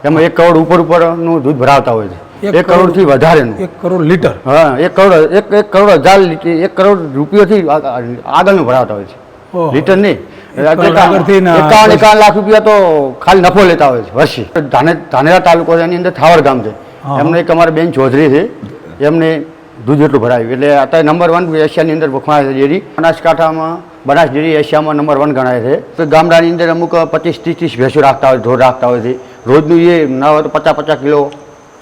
એમાં 1 કરોડ ઉપરનું દૂધ ભરાવતા હોય છે, 1 કરોડથી વધારેનું, 1 કરોડ લીટર, હા 1 કરોડ 1000 લીટર, 1 કરોડ રૂપિયાથી આગળનું ભરાવતા હોય છે, લીટર નહીં. 51 લાખ રૂપિયા તો ખાલી નફો લેતા હોય છે વર્ષે. ધાનેરા તાલુકો છે, એની અંદર થાવર ગામ છે, એમને એક અમારા બેન ચૌધરી છે, એમને દૂધ એટલું ભરાવ્યું એટલે અત્યારે નંબર 1 એશિયાની અંદર વખણાય છે ડેરી. બનાસકાંઠામાં બનાસ ડેરી એશિયામાં નંબર 1 ગણાય છે. તો ગામડાની અંદર અમુક 25-30 ભેંસો રાખતા હોય, ઢોર રાખતા હોય છે, રોજનું એ ના હોય તો 50 કિલો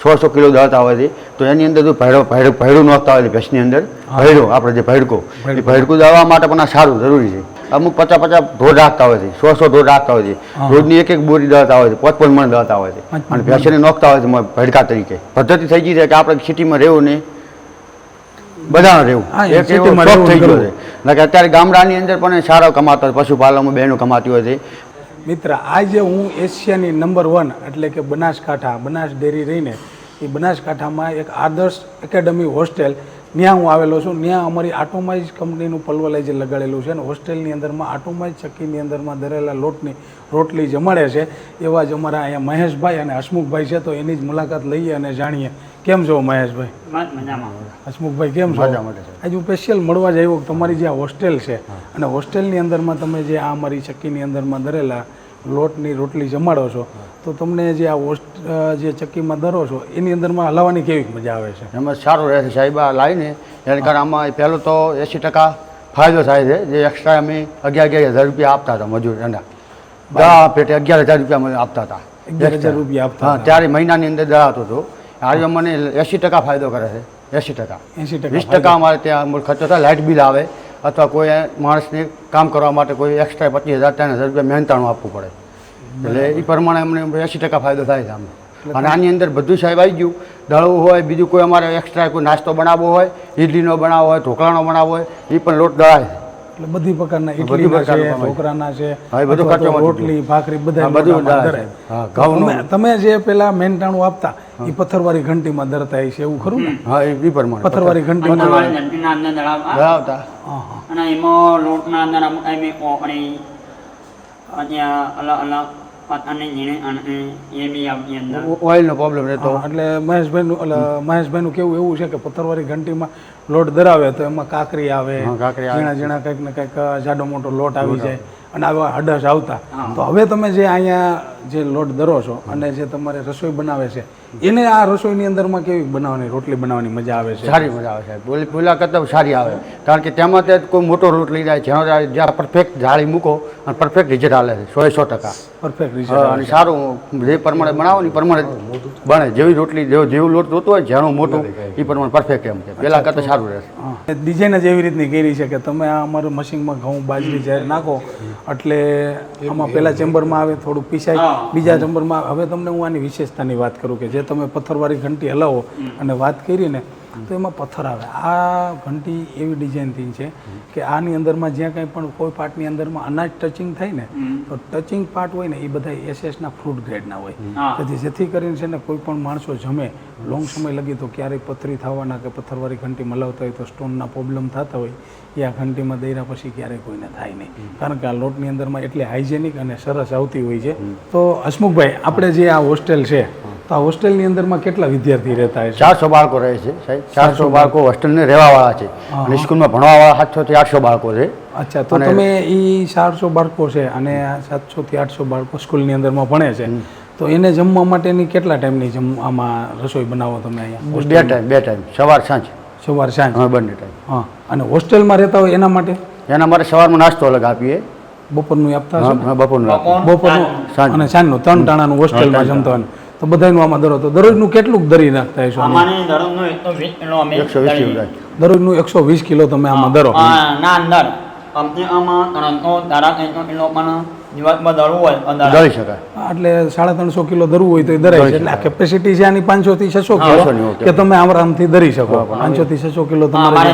600 કિલો દળતા હોય છે. તો એની અંદર જો ભેડું નાખતા હોય છે ભેંસની અંદર, ભેડું આપણે જે ભેડકો, એ ભેડકું દળવા માટે પણ આ સારું જરૂરી છે. અમુક 50 ઢોર રાખતા હોય છે, 100 ઢોર રાખતા હોય છે, રોજની એક બોરી દળતા હોય છે, 5 મણ દળતા હોય છે, અને ભેંસને નાખતા હોય છે ભેડકા તરીકે. પદ્ધતિ થઈ ગઈ છે કે આપણે સિટીમાં રહેવું નહીં, બધાને રહેવું એક એવો શોખ થઈ ગયો છે કે અત્યારે ગામડાની અંદર પણ સારા કમાતા હોય, પશુપાલનમાં બહેનો કમાતી હોય છે. મિત્ર, આજે હું એશિયાની નંબર 1 એટલે કે બનાસકાંઠા, બનાસ ડેરી રહીને એ બનાસકાંઠામાં એક આદર્શ એકેડમી હોસ્ટેલ, ત્યાં હું આવેલો છું. ત્યાં અમારી આટોમાઇઝ કંપનીનું પલવલાઈ જે લગાડેલું છે, અને હોસ્ટેલની અંદરમાં આટોમાઇઝ ચક્કીની અંદરમાં દરેલા લોટની રોટલી જમાડે છે. એવા જ અમારા અહીંયા મહેશભાઈ અને હસમુખભાઈ છે, તો એની જ મુલાકાત લઈએ અને જાણીએ. કેમ છો મહેશભાઈ? હસમુખભાઈ કેમ છો? આજે હું સ્પેશિયલ મળવા જ આવ્યો. તમારી જે આ હોસ્ટેલ છે અને હોસ્ટેલની અંદરમાં તમે જે આ અમારી ચક્કીની અંદરમાં દરેલા લોટની રોટલી જમાડો છો, તો તમને જે આ જે ચક્કીમાં દરો છો એની અંદરમાં હલાવવાની કેવી મજા આવે છે? એમાં સારું રહે છે સાહેબ. આ લાવીને એને કારણે આમાં પહેલું તો 80% ફાયદો થાય છે. જે એક્સ્ટ્રા અમે 11,000 રૂપિયા આપતા હતા મજૂર, એના દવા પેટે 11,000 રૂપિયા આપતા હતા. 11,000 રૂપિયા આપતા? હા, ત્યારે મહિનાની અંદર દળાતો હતો. આજે મને 80% ફાયદો કરે છે. 80%, 20% અમારે ત્યાં ખર્ચો થાય, લાઇટ બિલ આવે અથવા કોઈ માણસને કામ કરવા માટે કોઈ એક્સ્ટ્રા 25,000-30,000 રૂપિયા મહેનતાણું આપવું પડે. એટલે એ પ્રમાણે અમને 80% ફાયદો થાય છે અમને. અને આની અંદર બધું સાહેબ આવી ગયું. દળવું હોય, બીજું કોઈ અમારે એક્સ્ટ્રા કોઈ નાસ્તો બનાવવો હોય, ઇડલીનો બનાવવો હોય, ઢોકળાનો બનાવવો હોય, એ પણ લોટ દળાય છે. એટલે બધી પ્રકારના ઇડલીના છે, ઢોકળાના છે, રોટલી ભાખરી બધા બધું. તમે જે પેલા મહેનતાણું આપતા એ પથ્થરવાળી ઘંટીમાં દરતા છે, એવું ખરું ને? હા, એ પ્રમાણે પથ્થરવાળી ઘંટીમાં દળાવતા. અને એમાં લોટના અંદર અમુક ટાઈમે કોકડી અલગ અલગ ઓઇલનો પ્રોબ્લેમ રહેતો. એટલે મહેશભાઈનું કેવું એવું છે કે પથ્થરવાળી ઘંટીમાં લોટ ધરાવે તો એમાં કાકરી આવે, ઝીણા ઝીણા કંઈક ને કંઈક જાડો મોટો લોટ આવી જાય અને આવા હડસ આવતા. તો હવે તમે જે અહીંયા જે લોટ ધરો છો અને જે તમારે રસોઈ બનાવે છે, એને આ રસોઈની અંદરમાં કેવી બનાવવાની, રોટલી બનાવવાની મજા આવે છે? સારી મજા આવે છે. પેલા કરતાં સારી આવે, કારણ કે તેમાં તે કોઈ મોટો લોટ લઈ જાય, જ્યાં પરફેક્ટ જાળી મૂકો અને પરફેક્ટ રિઝલ્ટ આવે છે. 100% પરફેક્ટ રિઝલ્ટ અને સારું જે પ્રમાણે બનાવો ને એ પ્રમાણે બને. જેવી રોટલી જેવું લોટ જોતું હોય, જેનું મોટું એ પ્રમાણે પરફેક્ટ એમ છે. પેલા કરતાં સારું રહેશે. ડિઝાઇન જ એવી રીતની કરી છે કે તમે આ અમારું મશીનમાં ઘઉં બાજરી જ્યારે નાખો એટલે આમાં પહેલા ચેમ્બરમાં આવે, થોડું પીસાય, બીજા ચેમ્બરમાં. હવે તમને હું આની વિશેષતાની વાત કરું કે જે તમે પથ્થરવાળી ઘંટી હલાવો અને વાત કરી ને, તો એમાં પથ્થર આવે. આ ઘંટી એવી ડિઝાઇનથી છે કે આની અંદરમાં જ્યાં કંઈ પણ કોઈ પાર્ટની અંદરમાં અનાજ ટચિંગ થાય ને, તો ટચિંગ પાર્ટ હોય ને એ બધા એસએસના ફ્રૂટ ગ્રેડના હોય. તેથી જેથી કરીને છે ને કોઈ પણ માણસો જમે લોંગ સમય લગી તો ક્યારેય પથરી થવાના કે પથ્થરવાળી ઘંટી મલાવતા હોય તો સ્ટોનના પ્રોબ્લેમ થતા હોય, એ આ ઘંટીમાં દઈરા પછી ક્યારેય કોઈને થાય નહીં, કારણ કે આ લોટની અંદરમાં એટલી હાઇજેનિક અને સરસ આવતી હોય છે. તો હસમુખભાઈ, આપણે જે આ હોસ્ટેલ છે, તો આ હોસ્ટેલની અંદરમાં કેટલા વિદ્યાર્થી રહેતા હોય? 400 બાળકો રહે છે સાહેબ. 400 બાળકો હોસ્ટેલને રહેવાવાળા છે અને સ્કૂલમાં ભણવાવાળા 700 થી 800 બાળકો છે. અચ્છા, તો તમે એ 400 બાળકો છે અને 700 થી 800 બાળકો સ્કૂલની અંદરમાં ભણે છે, તો એને જમવા માટેની કેટલા ટાઈમની આમાં રસોઈ બનાવો તમે અહીંયા? 2 ટાઈમ, સવાર સાંજ. સવાર સાંજ? હા, બંને ટાઈમ. હા. અને હોસ્ટેલમાં રહેતા હોય એના માટે? એના માટે સવારમાં નાસ્તો અલગ આપીએ, બપોરનું આપતા હશો? હા, બપોરનું અને સાંજનું 3 ટાણાનું હોસ્ટેલમાં જમતા હોય. તો બધાનું આમાં દરો, તો દરરોજનું કેટલું દરી નાખતા હશો? દરરોજનું 120 કિલો તમે આમાં દરો? દળી શકાય. એટલે 350 કિલો દરવું હોય તો એ દરાય છે. એટલે આ કેપેસિટી છે આની 500 થી 600 કિલો કે તમે આરામથી દરી શકો. 500 થી 600 કિલો તમારે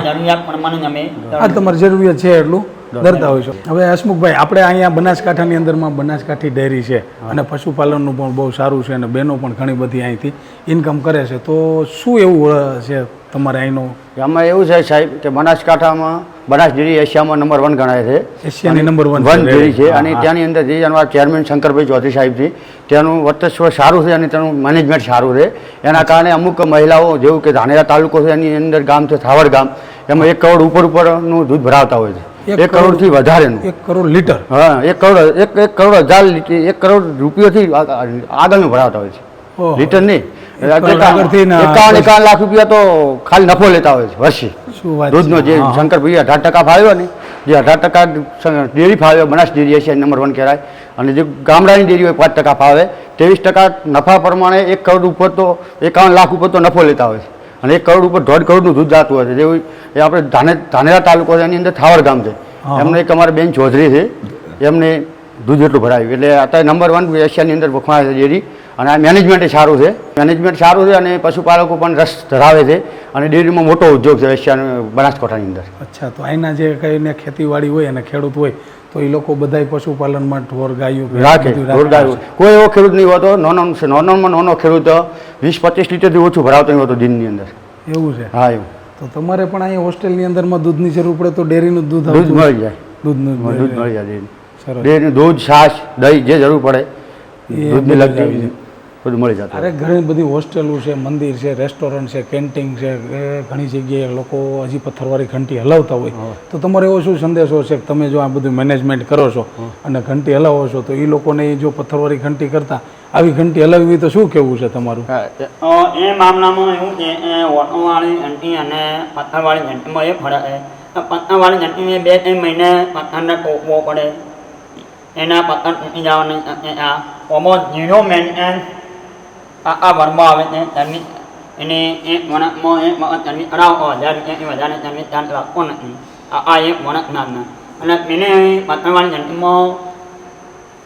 તમારી જરૂરિયાત છે એટલું દરતા હોય છે. હવે હસમુખભાઈ, આપણે અહીંયા બનાસકાંઠાની અંદરમાં બનાસકાંઠી ડેરી છે અને પશુપાલનનું પણ બહુ સારું છે અને બહેનો પણ ઘણી બધી અહીંથી ઇન્કમ કરે છે. તો શું એવું છે તમારે અહીંનો આમાં એવું છે સાહેબ કે બનાસકાંઠામાં બનાસ ડેરી એશિયામાં નંબર 1 ગણાય છે. એશિયાની નંબર 1 વન ડેરી છે અને ત્યાંની અંદર જે અમારા ચેરમેન શંકરભાઈ ચૌધરી સાહેબ છે ત્યાંનું વર્ચસ્વ સારું છે અને તેનું મેનેજમેન્ટ સારું છે. એના કારણે અમુક મહિલાઓ જેવું કે ધાનેરા તાલુકો છે એની અંદર ગામ છે થાવડ ગામ, એમાં 1 કરોડ ઉપરનું દૂધ ભરાવતા હોય છે. 1 કરોડથી વધારેનું. 1 કરોડ લીટર. હા, 1 કરોડ 1 કરોડ રૂપિયાથી આગળનું ભરાવતા હોય છે. ઓહો. લીટર નહીં, આગળથી ના- 51 લાખ રૂપિયા તો ખાલી નફો લેતા હોય છે વર્ષે. શું વાત દૂધનો છે? જે હા. શંકરભાઈ 18% ફાવ્યો ને, જે 18% ડેરી ફાવ્યો, બનાસ ડેરી એશિયા નંબર 1 કહેવાય. અને જે ગામડાની ડેરી હોય 5% ફાવે, 23% નફા પ્રમાણે 1 કરોડ ઉપર તો 51 લાખ ઉપર તો નફો લેતા હોય છે. અને 1 કરોડ ઉપર 1.5 કરોડનું દૂધ જાતું હોય છે. જેવું એ આપણે ધાનેરા તાલુકો છે એની અંદર થાવડ ગામ છે. હા. એમને એક અમારા બેન ચૌધરી છે, એમને દૂધ એટલું ભરાવ્યું. એટલે અત્યારે નંબર 1 એશિયાની અંદર વખણાય છે ડેરી. અને આ મેનેજમેન્ટ સારું છે, અને પશુપાલકો પણ રસ ધરાવે છે અને ડેરીમાં મોટો ઉદ્યોગ છે એશિયા બનાસકાંઠાની અંદર. અચ્છા, તો અહીંના જે કઈને ખેતીવાડી હોય અને ખેડૂત હોય તો એ લોકો બધાય પશુપાલનમાં ઢોર ગાયું રાખે, બધું ઢોરગાયું. કોઈ એવો ખેડૂત નહીં હોતો, નાનામાં નાનો ખેડૂત 20-25 લીટરથી ઓછું ભરાવતો નહીં હોતો દિનની અંદર. એવું છે. હા, એવું તો તમારે પણ અહીંયા હોસ્ટેલની અંદરમાં દૂધની જરૂર પડે તો ડેરીનું દૂધ દૂધ આવતું? મળી જાય. દૂધનું જ દૂધ મળી મળી જાય. જાય. સરસ. ડેરીનું દૂધ, છાશ, દહીં જે જરૂર પડે એ દૂધની બધું જ આવી લગતી જાય. બધું મળી જતું. અરે ઘણી બધી હોસ્ટેલો છે, મંદિર છે, રેસ્ટોરન્ટ છે, કેન્ટીન છે, એ ઘણી જગ્યાએ લોકો હજી પથ્થરવાળી ઘંટી હલાવતા હોય. તો તમારો એવો શું સંદેશો છે કે તમે જો આ બધું મેનેજમેન્ટ કરો છો અને ઘંટી હલાવો છો તો એ લોકોને જો પથ્થરવાળી ઘંટી કરતા આવી ઘંટી હલાવવી તો શું કહેવું છે તમારું? હા, એ મામલામાં એવું છે વોટોવાળી ઘંટી અને પથ્થરવાળી ઘંટીમાં એ ફરક છે. પથ્થરવાળી ઘંટીમાં 2-3 મહિને પથ્થરને ટોકવો પડે, એના પથ્થર તૂટી જવાની શક્યતા. ઓમાં ઝીરો મેન્ટેનન્સ આ ભરવા આવે છે. સર્વિસ એને 1 વર્ષમાં 1 વખત સર્વિસ કરાવો 1000 રૂપિયાથી વધારે સર્વિસ ચાર્જ રાખવો નથી. આ 1 વર્ષના અંદર. અને તેને પથ્થરવાળી ઘંટીમાં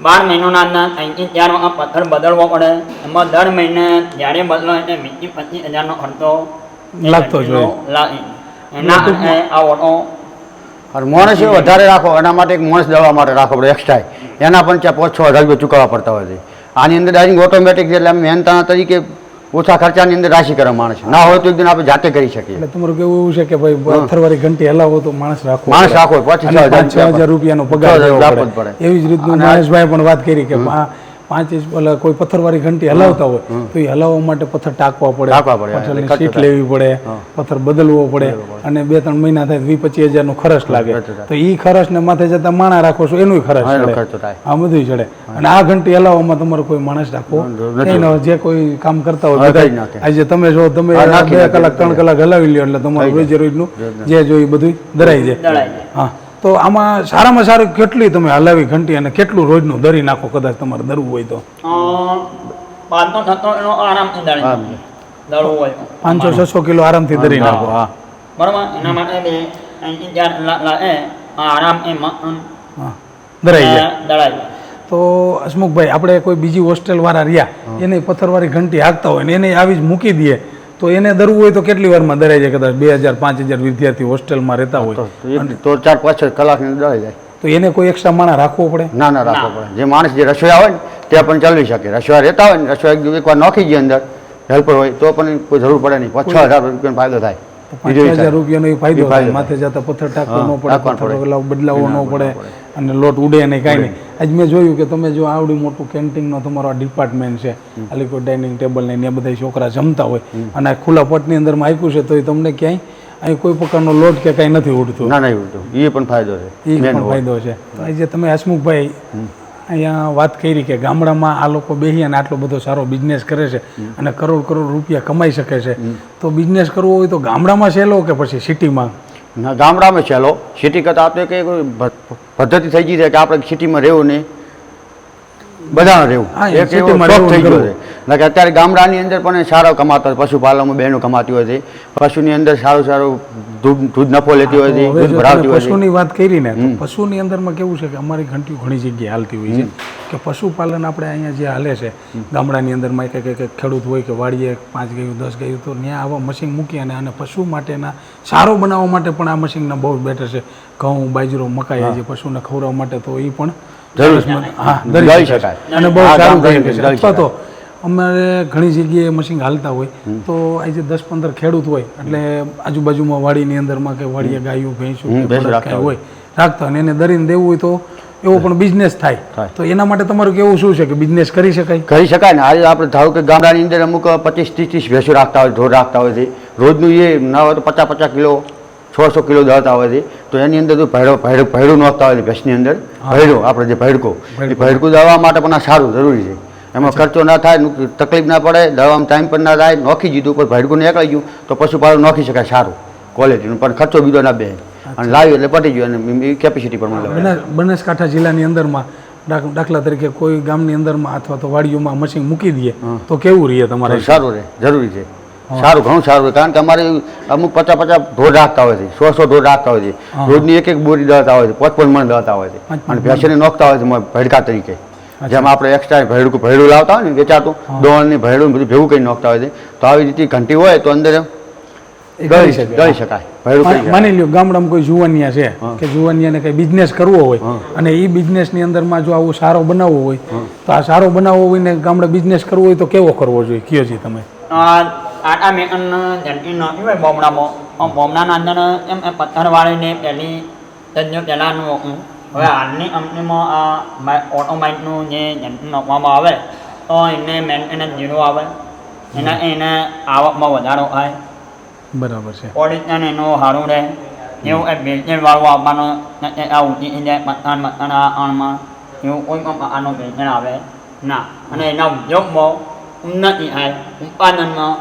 12 મહિનાના અંદર 3 થી 4 વખત પથ્થર બદલવો પડે. એમાં દર મહિને જ્યારે બદલો એટલે 20-25 હજારનો ખર્ચો લાગતો જ હોય. લાગે. એના માટે આ ઓટો અને માણસ એ વધારે રાખો, એના માટે એક માણસ દવા માટે રાખો પડે એક્સ્ટ્રા. એના પણ 5-6 હજાર રૂપિયા ચૂકવવા પડતા હોય છે. આની અંદર ડાયરેક્ટ ઓટોમેટિક એટલે મહેનતાના તરીકે ઓછા ખર્ચાની અંદર રાશી કરે માણસ. ના હોય તો એકદમ આપણે જાતે કરી શકીએ. એટલે તમારું કેવું એવું છે કે ભાઈ પથ્થરવાળી ઘંટી હલાવો તો માણસ રાખવો માણસ પડે. રાખો, 5-6 5-6 હજાર રૂપિયાનો પગાર 6,000 દેવો આપવો જ પડે. પડે. એવી જ રીતનું મહેશભાઈ પણ વાત કરી કે 5 ઇંચ કોઈ પથ્થરવાળી ઘંટી હલાવતા હોય તો એ હલાવવા માટે પથ્થર ટાંકવા પડે, પથ્થરની ખર્ચો સીટ થાય. લેવી પડે, પથ્થર બદલવો પડે અને 2-3 મહિના થાય 20-25 હજારનો ખર્ચ લાગે. તો એ ખર્ચને માથે જતા માણા રાખો છો એનું ખર્ચ એનો ચડે. ખર્ચો થાય. આ બધું ચડે. અને આ ઘંટી હલાવવામાં તમારે કોઈ માણસ રાખવો નથી. નહીં. જે કોઈ કામ કરતા હોય હા, બધા કરી નાખે. આજે તમે જો તમે હા, નાખી 2 કલાક 3 કલાક હલાવી લ્યો એટલે તમારું થઈ જાય. રોજે રોજનું જે જોઈ બધું દરાઈ જાય. દળાઈ જાય. હા, તો આમાં સારામાં સારું કેટલી તમે હલાવી ઘંટી અને કેટલું રોજનું દરી નાખો કદાચ તમારે દરવું હોય તો? 500-600 એનો આરામથી દળાઈ દળવું હોય 500-600 કિલો આરામથી દરી નાખો. હા, બરાબર. એના માટે 3 થી 4 કલાક લાગે. આરામ એ હા, દરાઈ જાય. દળાઈ જાય. તો હસમુખભાઈ, આપણે કોઈ બીજી હોસ્ટેલ વાળા રહ્યા એને પથ્થરવાળી ઘંટી હાંકતા હોય ને એને આવી જ મૂકી દઈએ તો એને દરવું હોય તો કેટલી વારમાં દરાઈ જાય? કદાચ 2000-5000 વિદ્યાર્થી હોસ્ટેલમાં રહેતા હોય તો 4-5 કલાકની અંદર દળી જાય. તો એને કોઈ એક્સ્ટ્રા માણસ રાખવો પડે? ના રાખવો પડે. જે માણસ જે રસોઈયા હોય ને તે પણ ચલાવી શકે. રસોઈયા રહેતા હોય ને, રસોઈયા એકવાર નાખી જાય અંદર હેલ્પર હોય તો પણ કોઈ જરૂર પડે નહીં. 5-6 હજાર રૂપિયાનો ફાયદો થાય. 5,000 રૂપિયાનો એ ફાયદો થાય. માથે જતા પથ્થર ટાંકવો ન પડે, ટાંકવા પથ્થર પડે. બદલાવવો ન પડે અને લોટ ઉડે નહીં, કાંઈ નહીં. આજ મેં જોયું કે તમે જો આવડું મોટું કેન્ટીનનો તમારો ડિપાર્ટમેન્ટ છે, આલી ડાઇનિંગ ટેબલ ને ત્યાં બધા છોકરા જમતા હોય અને આ ખુલ્લા પટની અંદરમાં આપ્યું છે તો એ તમને ક્યાંય અહીં કોઈ પ્રકારનો લોટ કે કાંઈ નથી ઉડતું. ના ઉડતું. એ પણ ફાયદો છે. એ પણ ફાયદો છે. તો આજે તમે હસમુખભાઈ અહીંયા વાત કરી કે ગામડામાં આ લોકો બેસી અને આટલો બધો સારો બિઝનેસ કરે છે અને કરોડ રૂપિયા કમાઈ શકે છે. તો બિઝનેસ કરવો હોય તો ગામડામાં સહેલો કે પછી સિટીમાં? ના, ગામડામાં ચાલો. સિટી કરતાં આપણે કંઈ પદ્ધતિ થઈ ગઈ છે કે આપણે સિટીમાં રહેવું નહીં, બધાને રહેવું. હા, એક એવો સિટીમાં શોખ રહેવું થઈ ગયો કરવું. છે. એટલે કે અત્યારે ગામડાની અંદર પણ સારો કમાતો હોય, પશુપાલનમાં બહેનો કમાતી હોય છે, પશુની અંદર સારું દૂધ નફો લેતી હોય છે, હવે દૂધ જો ભરાવતી તમે હોય છે. પશુની વાત કરી ને તો પશુની અંદરમાં કેવું છે કે અમારી ઘંટીઓ ઘણી જગ્યાએ હાલતી હોય છે કે પશુપાલન આપણે અહીંયા જે હાલે છે ગામડાની અંદરમાં કે ખેડૂત હોય કે વાડીએ 5 ગાયું 10 ગાયું તો ત્યાં આવા મશીન મૂકી અને પશુ માટેના સારો બનાવવા માટે પણ આ મશીનના બહુ બેટર છે. ઘઉં, બાજરો, મકાઈ જે પશુને ખવડાવવા માટે તો એ પણ જરૂર છે. હા, દળી દરી શકાય. અને બહુ હા, સારું ગામ થઈ દળી શકે છે. અથવા તો અમારે ઘણી જગ્યાએ મશીન હાલતા હોય તો આજે 10-15 ખેડૂત હોય એટલે આજુબાજુમાં વાડીની અંદરમાં કે વાડીએ ગાયું ભેંસું કાંઈ હોય રાખતા અને એને દરીને દેવું હોય તો એવો પણ બિઝનેસ થાય તો એના માટે તમારું કેવું શું છે કે બિઝનેસ કરી શકાય? કરી શકાય ને. આજે આપણે ધારો કે ગામડાની અંદર અમુક 25-30 ભેંસો રાખતા હોય, ઢોર રાખતા હોય છે, રોજનું એ ના હોય તો 50-50 કિલો 100 કિલો દળતા હોય છે, તો એની અંદર તો ભેડું નાખતા હોય છે ભેંસની અંદર. ભેડું આપણે જે ભેડકું દળવા માટે પણ આ સારું જરૂરી છે. એમાં ખર્ચો ના થાય, તકલીફ ના પડે, દવામાં ટાઈમ પણ ના થાય. નોખી દીધું પણ ભેડકું નીકળી ગયું તો પશુપાલન નોખી શકાય સારું ક્વોલિટીનું, પણ ખર્ચો બીજો ના બે અને લાવ્યું એટલે પટી ગયું અને કેપેસિટી પણ મળે. બનાસકાંઠા જિલ્લાની અંદરમાં દાખલા તરીકે કોઈ ગામની અંદરમાં અથવા તો વાડીઓમાં મશીન મૂકી દઈએ તો કેવું રહે તમારે? સારું રહે, જરૂરી છે. સારું, ઘણું સારું રહે. કારણ કે અમારે અમુક 50-50 ઢોર રાખતા હોય છે, 100 ઢોર રાખતા હોય છે, રોજની એક બોરી દળતા હોય છે, 5-5 મણ દળતા હોય છે અને ભેંસને નોખતા હોય છે ભેડકા તરીકે. જેમ આપણે એક્સ્ટ્રા ભેડું લાવતા હોય ને વેચાતું દોણની ભેડું બધું ભેગું કરી નોખતા હોય છે, તો આવી રીતે ઘંટી હોય તો અંદર દળી શકાય. માની લ્યો ગામડામાં કોઈ જુવાનિયા છે કે જુવાનિયાને કઈ બિઝનેસ કરવો હોય અને એ બિઝનેસની અંદરમાં જો આવું સારો બનાવવો હોય તો આ સારો બનાવવો હોય ને ગામડે બિઝનેસ કરવો હોય તો કેવો કરવો જોઈએ? કયો છે તમે? આટા મેકન જંટી નાખી હોય બોમડામાં, બોમડાના અંદર એમ પથ્થરવાળીને પહેલી તજ્ઞ પહેલાંનું હવે હાલની કંપનીમાં આ ઓટોમાઇકનું જે જંટી નાખવામાં આવે તો એને મેન્ટેનન્સ ઝીરો આવે, એને આવકમાં વધારો થાય. બરાબર છે. ઓડિશન એનું સારું રહે એવું એક બેલચેર વાળું આવવાનું આ ઊંચી જાય પથ્થર અણમાં એવું કોઈ પણ પ્રકારનું બેલચેર આવે ના. અને એના ઉદ્યોગમાં ઉન્નતિ થાય ઉત્પાદનમાં.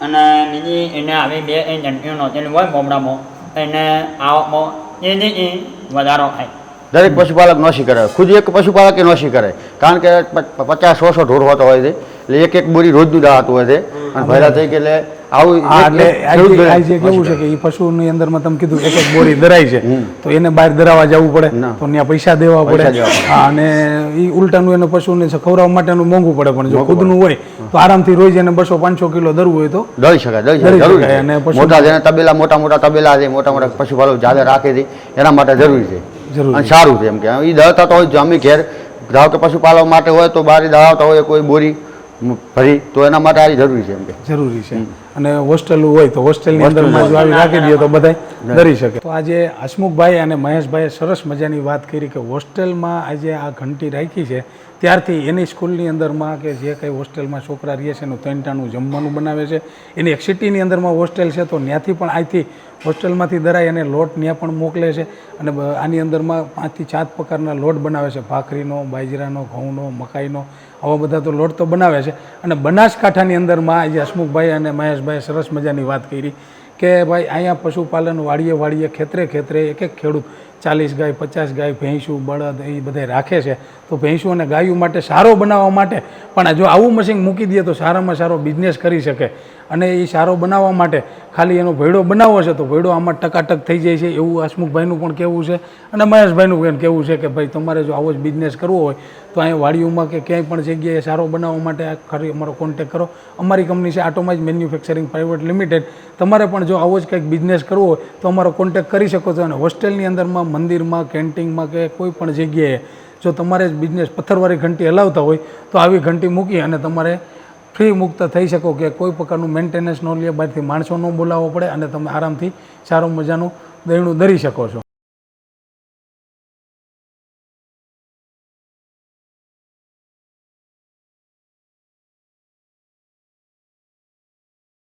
અને બીજી એને આવી બે જંટીઓ નોંધેલી હોય બોમડામાં એને આવકમાં એની વધારો થાય. દરેક પશુપાલક નોશી કરે, ખુદ એક પશુપાલક એ નોશી કરે. કારણ કે 50-100 ઢોર હોતો હોય છે એટલે એક બોરી રોજનું દળાતું હોય છે અને ભેડા થઈ ગયા એટલે આવું કેવું છે કે એ પશુની અંદરમાં તમે કીધું એક બોરી દરાય છે તો એને બહાર દરાવા જવું પડે તો ત્યાં પૈસા દેવા પડે અને એ ઉલટાનું એને પશુને ખવડાવવા માટેનું મોંઘું પડે. પણ જો ખુદનું હોય તો આરામથી રોજ એને 200-500 કિલો દરવું હોય તો દળી શકાય. અને મોટા જેને તબેલા મોટા તબેલા છે, મોટા પશુપાલક જાદે રાખે છે એના માટે જરૂરી છે અને સારું છે. એમ કે એ દળતા તો હોય અમે ઘેર ધારો કે પશુપાલક માટે હોય તો બહાર દળાવતા હોય કોઈ બોરી ભરી તો એના માટે આ જરૂરી છે. એમ કે જરૂરી છે. અને હોસ્ટેલ હોય તો હોસ્ટેલની અંદર આવી રાખી દઈએ તો બધા ડરી શકે. તો આજે હસમુખભાઈ અને મહેશભાઈએ સરસ મજાની વાત કરી કે હોસ્ટેલમાં આજે આ ઘંટી રાખી છે ત્યારથી એની સ્કૂલની અંદરમાં કે જે કંઈ હોસ્ટેલમાં છોકરા રહે છે એનું 3 ટાણું જમવાનું બનાવે છે. એની એક સિટીની અંદરમાં હોસ્ટેલ છે તો ત્યાંથી પણ અહીંથી હોસ્ટેલમાંથી દરાઈ અને લોટ ત્યાં પણ મોકલે છે અને આની અંદરમાં 5 થી 7 પ્રકારના લોટ બનાવે છે, ભાખરીનો, બાજરાનો, ઘઉંનો, મકાઈનો, આવા બધા તો લોટ તો બનાવે છે. અને બનાસકાંઠાની અંદરમાં આજે હસમુખભાઈ અને મહેશભાઈએ સરસ મજાની વાત કરી કે ભાઈ અહીંયા પશુપાલન વાડીએ ખેતરે એક ખેડૂત 40 ગાય 50 ગાય ભેંસું બળદ એ બધા રાખે છે. તો ભેંસું અને ગાયું માટે સારો બનાવવા માટે પણ જો આવું મશીન મૂકી દઈએ તો સારામાં સારો બિઝનેસ કરી શકે. અને એ સારો બનાવવા માટે ખાલી એનો ભેડો બનાવવો છે તો ભેડો આમાં ટકાટક થઈ જાય છે એવું હસમુખભાઈનું પણ કહેવું છે અને મહેશભાઈનું પણ કહેવું છે કે ભાઈ તમારે જો આવો જ બિઝનેસ કરવો હોય તો અહીંયા વાડીઓમાં કે ક્યાંય પણ જગ્યાએ સારો બનાવવા માટે ખરી અમારો કોન્ટેક કરો. અમારી કંપની છે આટોમાઇઝ મેન્યુફેક્ચરિંગ પ્રાઇવેટ લિમિટેડ. તમારે પણ જો આવો જ કંઈક બિઝનેસ કરવો હોય તો અમારો કોન્ટેક કરી શકો છો. અને હોસ્ટેલની અંદરમાં, મંદિરમાં, કેન્ટીનમાં કે કોઈ પણ જગ્યાએ જો તમારે બિઝનેસ પથ્થરવાળી ઘંટી હલાવતા હોય તો આવી ઘંટી મૂકી અને તમારે ફ્રી મુક્ત થઈ શકો કે કોઈ પ્રકારનું મેન્ટેનન્સ ન લે, બહારથી માણસો ન બોલાવવો પડે અને તમે આરામથી સારો મજાનું દહીણું દરી શકો છો.